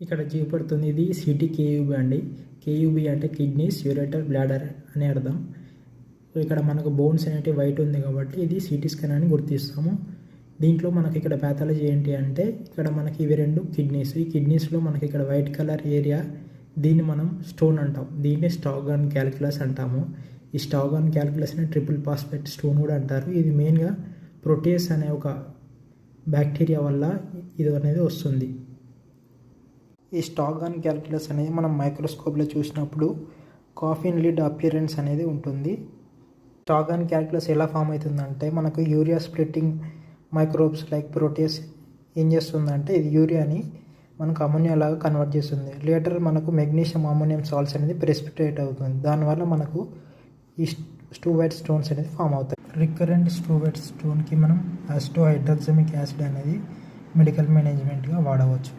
ఇక్కడ చూపెడుతుంది ఇది సిటీ కేయూబీ అండి. కేయూబీ అంటే కిడ్నీస్, యూరేటర్, బ్లాడర్ అని అర్థం. సో ఇక్కడ మనకు బోన్స్ అనేటివి వైట్ ఉంది కాబట్టి ఇది సిటీ స్కాన్ అని గుర్తిస్తాము. దీంట్లో మనకి ఇక్కడ ప్యాథాలజీ ఏంటి అంటే ఇక్కడ మనకి ఇవి రెండు కిడ్నీస్. ఈ కిడ్నీస్లో మనకి ఇక్కడ వైట్ కలర్ ఏరియా, దీన్ని మనం స్టోన్ అంటాం. దీన్ని స్టాగ్హార్న్ క్యాలిక్యులస్ అంటాము. ఈ స్టాగ్హార్న్ క్యాలిక్యులస్ని ట్రిపుల్ ఫాస్ఫేట్ స్టోన్ కూడా అంటారు. ఇది మెయిన్గా ప్రోటీస్ అనే ఒక బ్యాక్టీరియా వల్ల ఇది అనేది వస్తుంది. ఈ స్టాగ్హార్న్ క్యాలిక్యులస్ అనేది మనం మైక్రోస్కోప్లో చూసినప్పుడు కాఫిన్ లిడ్ అపియరెన్స్ అనేది ఉంటుంది. స్టాగ్హార్న్ క్యాలిక్యులస్ ఎలా ఫామ్ అవుతుందంటే మనకు యూరియా స్ప్లిట్టింగ్ మైక్రోబ్స్ లైక్ ప్రోటీస్ ఏం చేస్తుందంటే ఇది యూరియాని మనకు అమోనియా లాగా కన్వర్ట్ చేస్తుంది. లేటర్ మనకు మెగ్నీషియం అమోనియం సాల్ట్స్ అనేది ప్రెసిపిటేట్ అవుతుంది. దానివల్ల మనకు ఈ స్టూవైట్ స్టోన్స్ అనేది ఫామ్ అవుతాయి. రికరెంట్ స్టూవైట్ స్టోన్కి మనం అసిటోహైడ్రోక్సమిక్ యాసిడ్ అనేది మెడికల్ మేనేజ్మెంట్గా వాడవచ్చు.